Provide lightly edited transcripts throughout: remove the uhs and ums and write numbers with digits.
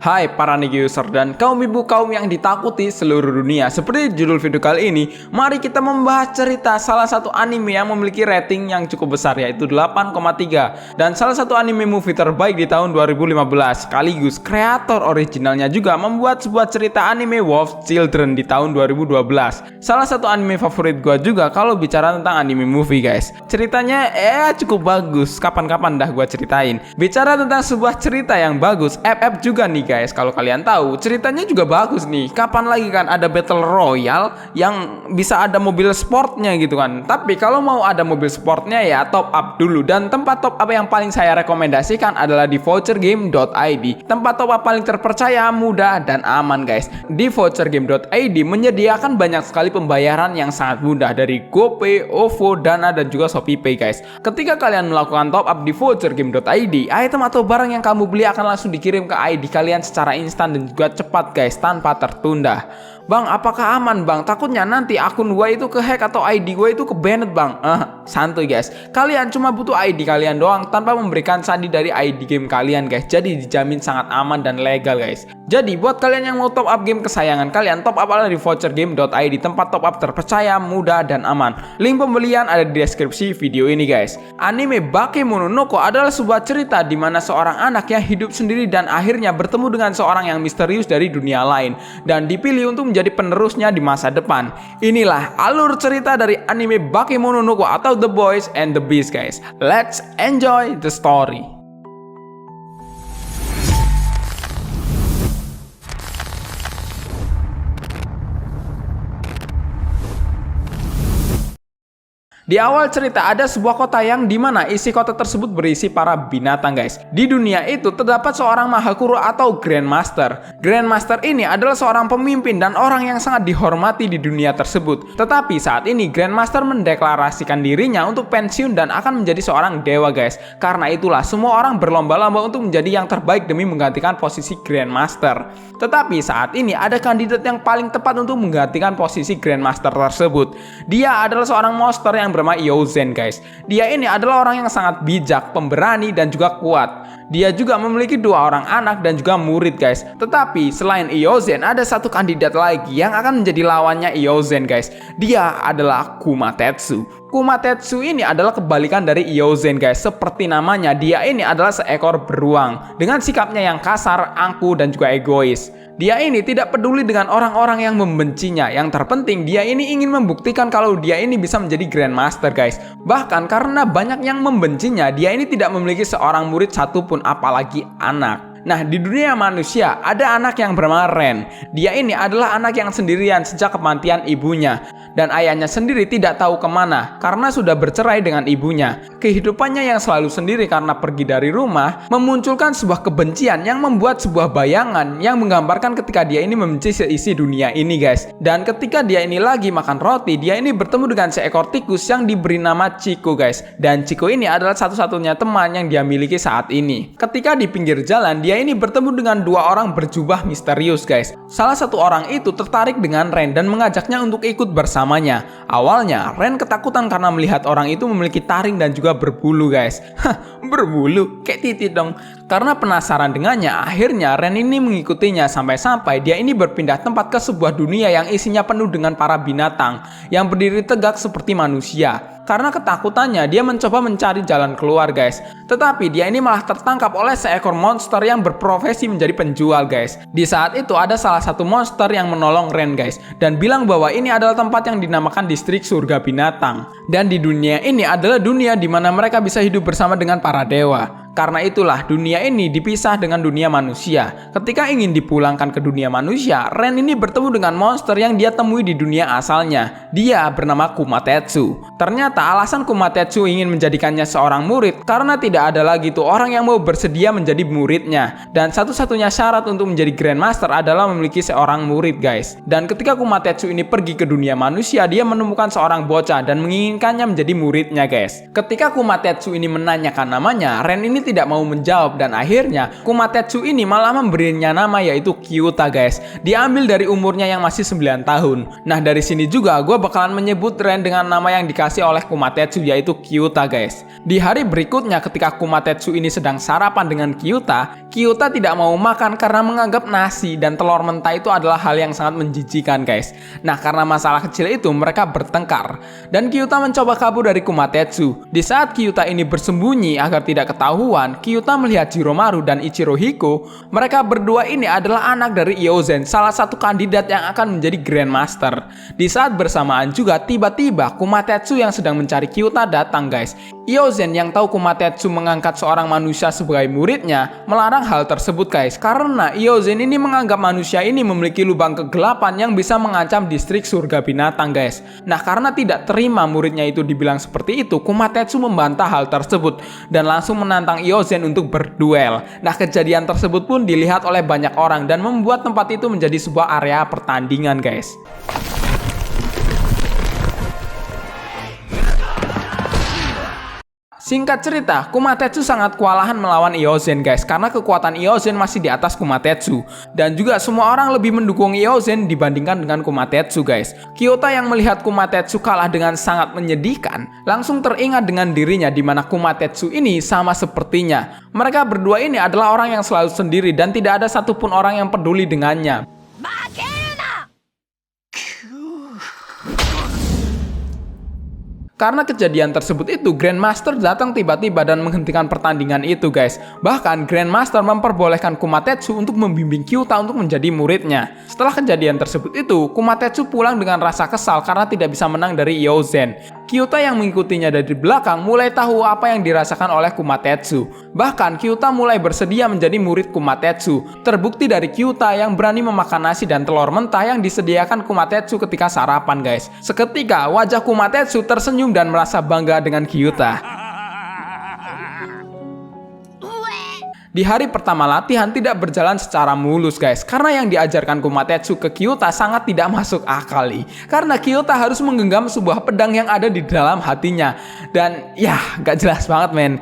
Hai para Niki user dan kaum ibu kaum yang ditakuti seluruh dunia. Seperti judul video kali ini, mari kita membahas cerita salah satu anime yang memiliki rating yang cukup besar, yaitu 8,3, dan salah satu anime movie terbaik di tahun 2015. Sekaligus kreator originalnya juga membuat sebuah cerita anime Wolf Children di tahun 2012. Salah satu anime favorit gua juga kalau bicara tentang anime movie, guys. Ceritanya cukup bagus. Kapan-kapan dah gua ceritain. Bicara tentang sebuah cerita yang bagus, FF juga nih guys, kalau kalian tahu ceritanya juga bagus nih. Kapan lagi kan ada battle royale yang bisa ada mobil sportnya gitu kan. Tapi kalau mau ada mobil sportnya ya top up dulu. Dan tempat top up yang paling saya rekomendasikan adalah di vouchergame.id. Tempat top up paling terpercaya, mudah dan aman guys. Di vouchergame.id menyediakan banyak sekali pembayaran yang sangat mudah dari GoPay, OVO, Dana dan juga ShopeePay guys. Ketika kalian melakukan top up di vouchergame.id, item atau barang yang kamu beli akan langsung dikirim ke ID kalian secara instan dan juga cepat guys, tanpa tertunda. Bang, apakah aman bang? Takutnya nanti akun gue itu kehack atau ID gue itu ke-banned bang. Santuy guys, kalian cuma butuh ID kalian doang tanpa memberikan sandi dari ID game kalian guys. Jadi dijamin sangat aman dan legal guys. Jadi buat kalian yang mau top up game kesayangan kalian, top up di vouchergame.id, tempat top up terpercaya, mudah dan aman. Link pembelian ada di deskripsi video ini guys. Anime Bakemononoke adalah sebuah cerita di mana seorang anak yang hidup sendiri dan akhirnya bertemu dengan seorang yang misterius dari dunia lain dan dipilih untuk menjadi penerusnya di masa depan. Inilah alur cerita dari anime Bakemononoke atau The Boys and the Beast guys. Let's enjoy the story. Di awal cerita ada sebuah kota yang dimana isi kota tersebut berisi para binatang guys. Di dunia itu terdapat seorang Mahakuro atau Grandmaster. Grandmaster ini adalah seorang pemimpin dan orang yang sangat dihormati di dunia tersebut. Tetapi saat ini Grandmaster mendeklarasikan dirinya untuk pensiun dan akan menjadi seorang dewa guys. Karena itulah semua orang berlomba-lomba untuk menjadi yang terbaik demi menggantikan posisi Grandmaster. Tetapi saat ini ada kandidat yang paling tepat untuk menggantikan posisi Grandmaster tersebut. Dia adalah seorang monster yang bernama Yozen guys. Dia ini adalah orang yang sangat bijak, pemberani dan juga kuat. Dia juga memiliki 2 orang anak dan juga murid guys. Tetapi selain Yozen ada satu kandidat lagi yang akan menjadi lawannya Yozen guys. Dia adalah Kumatetsu. Kumatetsu ini adalah kebalikan dari Yozen guys. Seperti namanya, dia ini adalah seekor beruang dengan sikapnya yang kasar, angkuh dan juga egois. Dia ini tidak peduli dengan orang-orang yang membencinya. Yang terpenting dia ini ingin membuktikan kalau dia ini bisa menjadi Grandmaster guys. Bahkan karena banyak yang membencinya, dia ini tidak memiliki seorang murid satupun, apalagi anak. Nah, di dunia manusia ada anak yang bernama Ren. Dia ini adalah anak yang sendirian sejak kematian ibunya. Dan ayahnya sendiri tidak tahu kemana karena sudah bercerai dengan ibunya. Kehidupannya yang selalu sendiri karena pergi dari rumah memunculkan sebuah kebencian yang membuat sebuah bayangan yang menggambarkan ketika dia ini membenci seisi dunia ini guys. Dan ketika dia ini lagi makan roti, dia ini bertemu dengan seekor tikus yang diberi nama Chico guys. Dan Chico ini adalah satu-satunya teman yang dia miliki saat ini. Ketika di pinggir jalan, dia ini bertemu dengan 2 orang berjubah misterius guys. Salah satu orang itu tertarik dengan Ren dan mengajaknya untuk ikut bersama. Awalnya Ren ketakutan karena melihat orang itu memiliki taring dan juga berbulu guys. Berbulu? Kayak titik dong. Karena penasaran dengannya, akhirnya Ren ini mengikutinya sampai-sampai dia ini berpindah tempat ke sebuah dunia yang isinya penuh dengan para binatang yang berdiri tegak seperti manusia. Karena ketakutannya, dia mencoba mencari jalan keluar guys. Tetapi dia ini malah tertangkap oleh seekor monster yang berprofesi menjadi penjual guys. Di saat itu ada salah satu monster yang menolong Ren guys. Dan bilang bahwa ini adalah tempat yang dinamakan distrik surga binatang. Dan di dunia ini adalah dunia di mana mereka bisa hidup bersama dengan para dewa. Karena itulah dunia ini dipisah dengan dunia manusia. Ketika ingin dipulangkan ke dunia manusia, Ren ini bertemu dengan monster yang dia temui di dunia asalnya. Dia bernama Kumatetsu. Ternyata alasan Kumatetsu ingin menjadikannya seorang murid karena tidak ada lagi tuh orang yang mau bersedia menjadi muridnya. Dan satu-satunya syarat untuk menjadi Grandmaster adalah memiliki seorang murid guys. Dan ketika Kumatetsu ini pergi ke dunia manusia, dia menemukan seorang bocah dan menginginkannya menjadi muridnya guys. Ketika Kumatetsu ini menanyakan namanya, Ren ini tidak mau menjawab dan akhirnya Kumatetsu ini malah memberinya nama yaitu Kyuta guys. Diambil dari umurnya yang masih 9 tahun. Nah dari sini juga gue bakalan menyebut Ren dengan nama yang dikasih oleh Kumatetsu yaitu Kyuta guys. Di hari berikutnya ketika Kumatetsu ini sedang sarapan dengan Kyuta, Kyuta tidak mau makan karena menganggap nasi dan telur mentah itu adalah hal yang sangat menjijikan guys. Nah karena masalah kecil itu mereka bertengkar dan Kyuta mencoba kabur dari Kumatetsu. Di saat Kyuta ini bersembunyi agar tidak ketahuan, Kyuta melihat Jiromaru dan Ichirohiko. Mereka berdua ini adalah anak dari Iozen, salah satu kandidat yang akan menjadi Grandmaster. Di saat bersamaan juga tiba-tiba Kumatetsu yang sedang mencari Kyuta datang guys. Iozen yang tahu Kumatetsu mengangkat seorang manusia sebagai muridnya melarang hal tersebut guys, karena Iozen ini menganggap manusia ini memiliki lubang kegelapan yang bisa mengancam distrik surga binatang guys. Nah karena tidak terima muridnya itu dibilang seperti itu, Kumatetsu membantah hal tersebut dan langsung menantang Iozen untuk berduel. Nah kejadian tersebut pun dilihat oleh banyak orang dan membuat tempat itu menjadi sebuah area pertandingan guys. Singkat cerita, Kumatetsu sangat kewalahan melawan Iozen guys, karena kekuatan Iozen masih di atas Kumatetsu. Dan juga semua orang lebih mendukung Iozen dibandingkan dengan Kumatetsu guys. Kyuta yang melihat Kumatetsu kalah dengan sangat menyedihkan, langsung teringat dengan dirinya di mana Kumatetsu ini sama sepertinya. Mereka berdua ini adalah orang yang selalu sendiri dan tidak ada satupun orang yang peduli dengannya. Karena kejadian tersebut itu, Grandmaster datang tiba-tiba dan menghentikan pertandingan itu guys. Bahkan Grandmaster memperbolehkan Kumatetsu untuk membimbing Kyuta untuk menjadi muridnya. Setelah kejadian tersebut itu, Kumatetsu pulang dengan rasa kesal karena tidak bisa menang dari Iozen. Kyuta yang mengikutinya dari belakang mulai tahu apa yang dirasakan oleh Kumatetsu. Bahkan Kyuta mulai bersedia menjadi murid Kumatetsu. Terbukti dari Kyuta yang berani memakan nasi dan telur mentah yang disediakan Kumatetsu ketika sarapan guys. Seketika wajah Kumatetsu tersenyum dan merasa bangga dengan Kyuta. Di hari pertama latihan tidak berjalan secara mulus guys, karena yang diajarkan Kumatetsu ke Kyuta sangat tidak masuk akal. Karena Kyuta harus menggenggam sebuah pedang yang ada di dalam hatinya. Dan ya gak jelas banget men.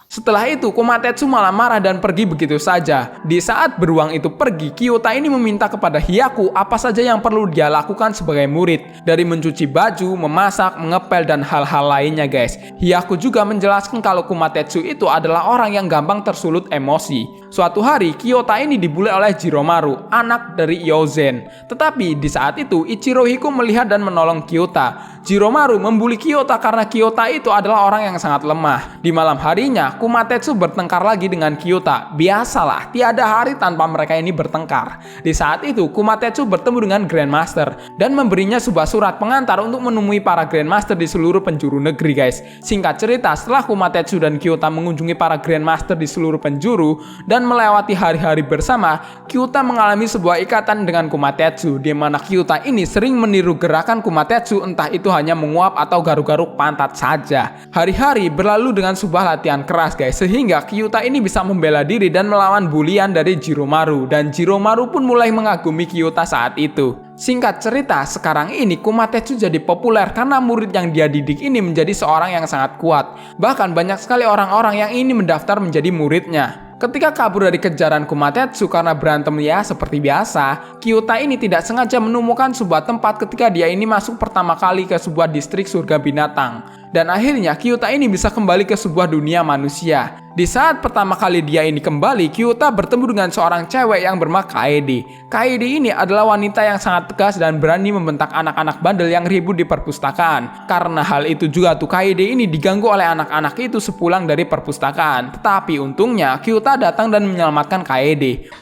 Setelah itu Kumatetsu malah marah dan pergi begitu saja. Di saat beruang itu pergi, Kyuta ini meminta kepada Hyaku apa saja yang perlu dia lakukan sebagai murid, dari mencuci baju, memasak, mengepel dan hal-hal lainnya guys. Hyaku juga menjelaskan kalau Kumatetsu itu adalah orang yang gampang tersulut emosi. Suatu hari Kyuta ini dibully oleh Jiromaru, anak dari Iozen. Tetapi di saat itu Ichirohiko melihat dan menolong Kyuta. Jiromaru membuli Kyuta karena Kyuta itu adalah orang yang sangat lemah. Di malam harinya, Kumatetsu bertengkar lagi dengan Kyuta. Biasalah, tiada hari tanpa mereka ini bertengkar. Di saat itu, Kumatetsu bertemu dengan Grandmaster dan memberinya sebuah surat pengantar untuk menemui para Grandmaster di seluruh penjuru negeri guys. Singkat cerita, setelah Kumatetsu dan Kyuta mengunjungi para Grandmaster di seluruh penjuru dan melewati hari-hari bersama, Kyuta mengalami sebuah ikatan dengan Kumatetsu, di mana Kyuta ini sering meniru gerakan Kumatetsu, entah itu hanya menguap atau garuk-garuk pantat saja. Hari-hari berlalu dengan sebuah latihan keras guys, sehingga Kyuta ini bisa membela diri dan melawan bulian dari Jiromaru, dan Jiromaru pun mulai mengagumi Kyuta saat itu. Singkat cerita, sekarang ini Kumatetsu jadi populer karena murid yang dia didik ini menjadi seorang yang sangat kuat. Bahkan banyak sekali orang-orang yang ini mendaftar menjadi muridnya. Ketika kabur dari kejaran Kumatetsu karena berantem ya seperti biasa, Kyuta ini tidak sengaja menemukan sebuah tempat ketika dia ini masuk pertama kali ke sebuah distrik surga binatang. Dan akhirnya Kyuta ini bisa kembali ke sebuah dunia manusia. Di saat pertama kali dia ini kembali, Kyuta bertemu dengan seorang cewek yang bernama Kaede. Kaede ini adalah wanita yang sangat tegas dan berani membentak anak-anak bandel yang ribut di perpustakaan. Karena hal itu juga tuh Kaede ini diganggu oleh anak-anak itu sepulang dari perpustakaan. Tetapi untungnya Kyuta datang dan menyelamatkan Kaede.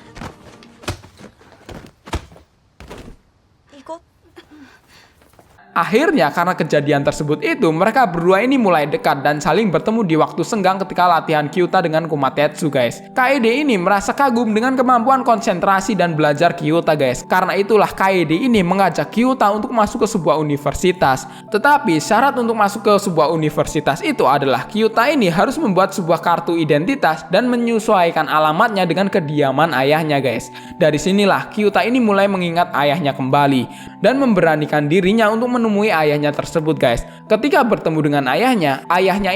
Akhirnya karena kejadian tersebut itu, mereka berdua ini mulai dekat dan saling bertemu di waktu senggang ketika latihan Kyuta dengan Kumatetsu guys. Kaede ini merasa kagum dengan kemampuan konsentrasi dan belajar Kyuta guys. Karena itulah Kaede ini mengajak Kyuta untuk masuk ke sebuah universitas. Tetapi syarat untuk masuk ke sebuah universitas itu adalah Kyuta ini harus membuat sebuah kartu identitas dan menyesuaikan alamatnya dengan kediaman ayahnya guys. Dari sinilah Kyuta ini mulai mengingat ayahnya kembali dan memberanikan dirinya untuk menemui ayahnya tersebut guys. Ketika bertemu dengan ayahnya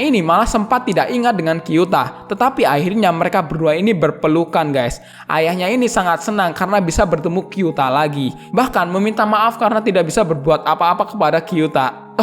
ini malah sempat tidak ingat dengan Kyuta. Tetapi akhirnya mereka berdua ini berpelukan guys. Ayahnya ini sangat senang karena bisa bertemu Kyuta lagi. Bahkan meminta maaf karena tidak bisa berbuat apa-apa kepada Kyuta.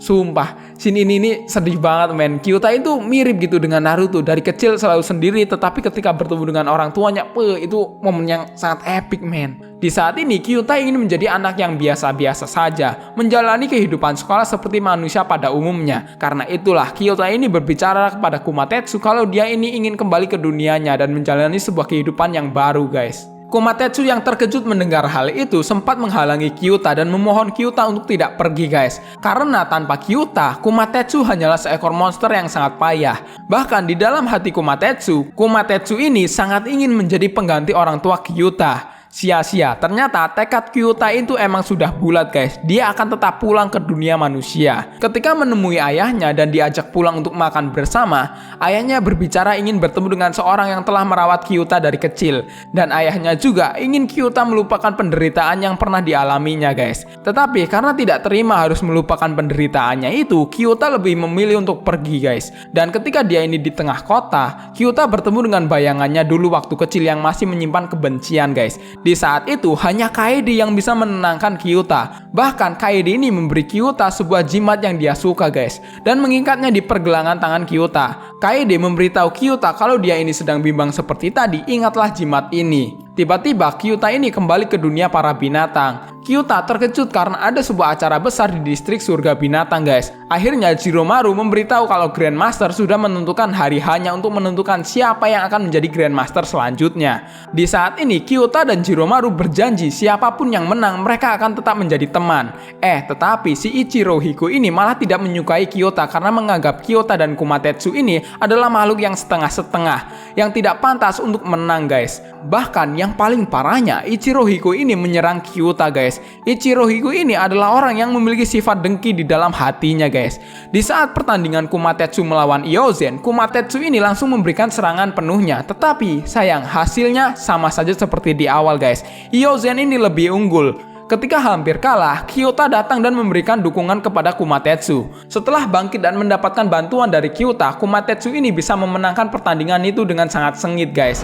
Sumpah, scene ini sedih banget men. Kyuta itu mirip gitu dengan Naruto. Dari kecil selalu sendiri, tetapi ketika bertemu dengan orang tuanya, itu momen yang sangat epic men. Di saat ini, Kyuta ingin menjadi anak yang biasa-biasa saja, menjalani kehidupan sekolah seperti manusia pada umumnya. Karena itulah, Kyuta ini berbicara kepada Kumatetsu kalau dia ini ingin kembali ke dunianya dan menjalani sebuah kehidupan yang baru guys. Kumatetsu yang terkejut mendengar hal itu sempat menghalangi Kyuta dan memohon Kyuta untuk tidak pergi guys. Karena tanpa Kyuta, Kumatetsu hanyalah seekor monster yang sangat payah. Bahkan di dalam hati Kumatetsu ini sangat ingin menjadi pengganti orang tua Kyuta. Sia-sia, ternyata tekad Kyuta itu emang sudah bulat guys. Dia akan tetap pulang ke dunia manusia. Ketika menemui ayahnya dan diajak pulang untuk makan bersama, ayahnya berbicara ingin bertemu dengan seorang yang telah merawat Kyuta dari kecil. Dan ayahnya juga ingin Kyuta melupakan penderitaan yang pernah dialaminya guys. Tetapi karena tidak terima harus melupakan penderitaannya itu, Kyuta lebih memilih untuk pergi guys. Dan ketika dia ini di tengah kota, Kyuta bertemu dengan bayangannya dulu waktu kecil yang masih menyimpan kebencian guys. Di saat itu hanya Kaede yang bisa menenangkan Kyuta. Bahkan Kaede ini memberi Kyuta sebuah jimat yang dia suka guys, dan mengikatnya di pergelangan tangan Kyuta. Kaede memberitahu Kyuta kalau dia ini sedang bimbang seperti tadi, ingatlah jimat ini. Tiba-tiba Kyuta ini kembali ke dunia para binatang. Kyuta terkejut karena ada sebuah acara besar di distrik surga binatang guys. Akhirnya Jiromaru memberitahu kalau Grandmaster sudah menentukan hari hanya untuk menentukan siapa yang akan menjadi Grandmaster selanjutnya. Di saat ini Kyuta dan Jiromaru berjanji siapapun yang menang mereka akan tetap menjadi teman. Tetapi si Ichiro Hiko ini malah tidak menyukai Kyuta karena menganggap Kyuta dan Kumatetsu ini adalah makhluk yang setengah-setengah, yang tidak pantas untuk menang guys. Bahkan yang paling parahnya, Ichiro Hiko ini menyerang Kyuta guys. Ichiro Hiko ini adalah orang yang memiliki sifat dengki di dalam hatinya guys. Di saat pertandingan Kumatetsu melawan Iozen, Kumatetsu ini langsung memberikan serangan penuhnya. Tetapi sayang, hasilnya sama saja seperti di awal guys. Iozen ini lebih unggul. Ketika hampir kalah, Kyuta datang dan memberikan dukungan kepada Kumatetsu. Setelah bangkit dan mendapatkan bantuan dari Kyuta, Kumatetsu ini bisa memenangkan pertandingan itu dengan sangat sengit guys.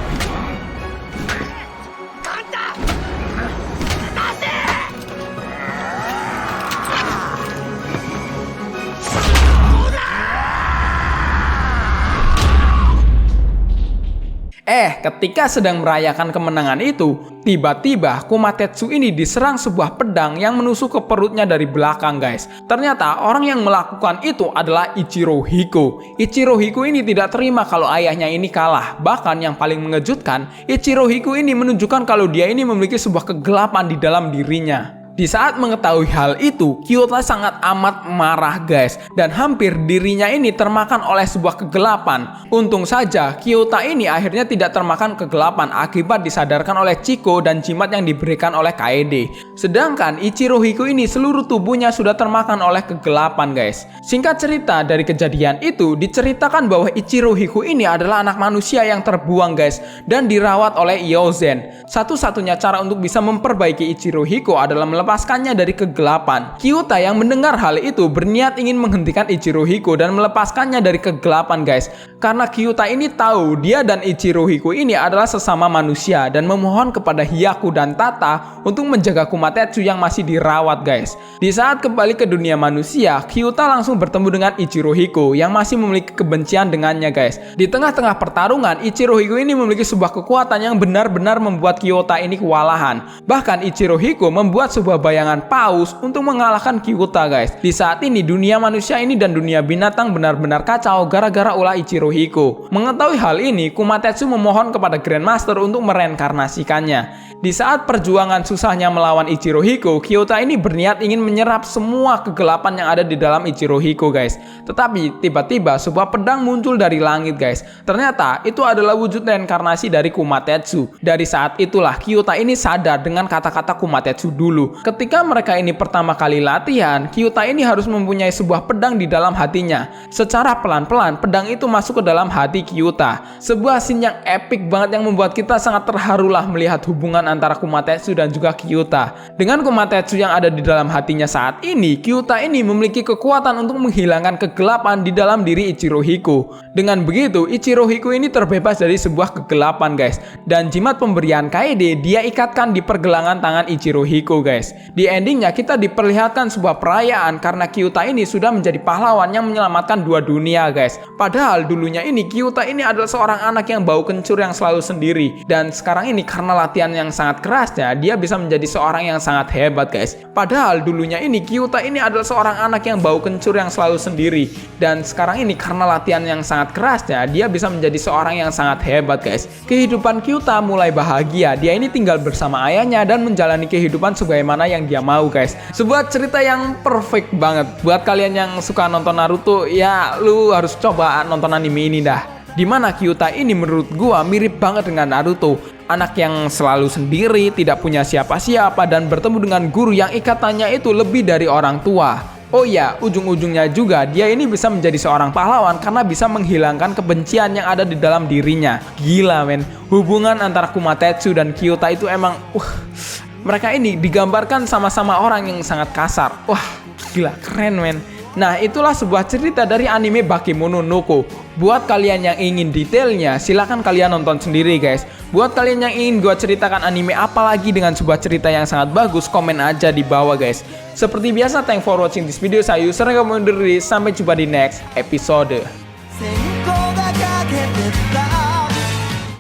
Ketika sedang merayakan kemenangan itu, tiba-tiba Kumatetsu ini diserang sebuah pedang yang menusuk ke perutnya dari belakang guys. Ternyata orang yang melakukan itu adalah Ichiro Hiko. Ichiro Hiko ini tidak terima kalau ayahnya ini kalah. Bahkan yang paling mengejutkan, Ichiro Hiko ini menunjukkan kalau dia ini memiliki sebuah kegelapan di dalam dirinya. Di saat mengetahui hal itu, Kyuta sangat amat marah guys, dan hampir dirinya ini termakan oleh sebuah kegelapan. Untung saja Kyuta ini akhirnya tidak termakan kegelapan akibat disadarkan oleh Chiko dan jimat yang diberikan oleh Kaede. Sedangkan Ichiro Hiko ini seluruh tubuhnya sudah termakan oleh kegelapan guys. Singkat cerita, dari kejadian itu diceritakan bahwa Ichiro Hiko ini adalah anak manusia yang terbuang guys, dan dirawat oleh Iozen. Satu-satunya cara untuk bisa memperbaiki Ichiro Hiko adalah melepaskannya dari kegelapan. Kyuta yang mendengar hal itu berniat ingin menghentikan Ichiro Hiko dan melepaskannya dari kegelapan guys. Karena Kyuta ini tahu dia dan Ichiro Hiko ini adalah sesama manusia dan memohon kepada Hyaku dan Tata untuk menjaga Kumatetsu yang masih dirawat guys. Di saat kembali ke dunia manusia, Kyuta langsung bertemu dengan Ichiro Hiko yang masih memiliki kebencian dengannya guys. Di tengah-tengah pertarungan, Ichiro Hiko ini memiliki sebuah kekuatan yang benar-benar membuat Kyuta ini kewalahan. Bahkan Ichiro Hiko membuat sebuah bayangan paus untuk mengalahkan Kyuta guys. Di saat ini dunia manusia ini dan dunia binatang benar-benar kacau gara-gara ulah Ichiro Hiko. Mengetahui hal ini, Kumatetsu memohon kepada Grandmaster untuk mereinkarnasikannya. Di saat perjuangan susahnya melawan Ichiro Hiko, Kyuta ini berniat ingin menyerap semua kegelapan yang ada di dalam Ichiro Hiko guys. Tetapi tiba-tiba sebuah pedang muncul dari langit guys. Ternyata itu adalah wujud reinkarnasi dari Kumatetsu. Dari saat itulah Kyuta ini sadar dengan kata-kata Kumatetsu dulu. Ketika mereka ini pertama kali latihan, Kyuta ini harus mempunyai sebuah pedang di dalam hatinya. Secara pelan-pelan pedang itu masuk ke dalam hati Kyuta. Sebuah scene yang epic banget yang membuat kita sangat terharulah melihat hubungan hubungan antara Kumatetsu dan juga Kyuta. Dengan Kumatetsu yang ada di dalam hatinya saat ini, Kyuta ini memiliki kekuatan untuk menghilangkan kegelapan di dalam diri Ichirohiko. Dengan begitu, Ichirohiko ini terbebas dari sebuah kegelapan guys. Dan jimat pemberian Kaede dia ikatkan di pergelangan tangan Ichirohiko guys. Di endingnya kita diperlihatkan sebuah perayaan karena Kyuta ini sudah menjadi pahlawan yang menyelamatkan dua dunia guys. Padahal dulunya ini Kyuta ini adalah seorang anak yang bau kencur yang selalu sendiri. Dan sekarang ini karena latihan yang sangat kerasnya, dia bisa menjadi seorang yang sangat hebat guys. Padahal dulunya ini Kyuta ini adalah seorang anak yang bau kencur yang selalu sendiri. Dan sekarang ini karena latihan yang sangat kerasnya, dia bisa menjadi seorang yang sangat hebat guys. Kehidupan Kyuta mulai bahagia. Dia ini tinggal bersama ayahnya dan menjalani kehidupan sebagaimana yang dia mau guys. Sebuah cerita yang perfect banget. Buat kalian yang suka nonton Naruto, ya lu harus coba nonton anime ini dah. Dimana Kyuta ini menurut gua mirip banget dengan Naruto. Anak yang selalu sendiri, tidak punya siapa-siapa, dan bertemu dengan guru yang ikatannya itu lebih dari orang tua. Oh iya, ujung-ujungnya juga dia ini bisa menjadi seorang pahlawan karena bisa menghilangkan kebencian yang ada di dalam dirinya. Gila men, hubungan antara Kumatetsu dan Kyuta itu emang mereka ini digambarkan sama-sama orang yang sangat kasar. Wah, gila, keren men. Nah, itulah sebuah cerita dari anime Bakemononoke. Buat kalian yang ingin detailnya, silahkan kalian nonton sendiri guys. Buat kalian yang ingin gua ceritakan anime apa lagi dengan sebuah cerita yang sangat bagus, komen aja di bawah guys. Seperti biasa, thanks for watching this video. Saya Yusra, kamu undur diri. Sampai jumpa di next episode.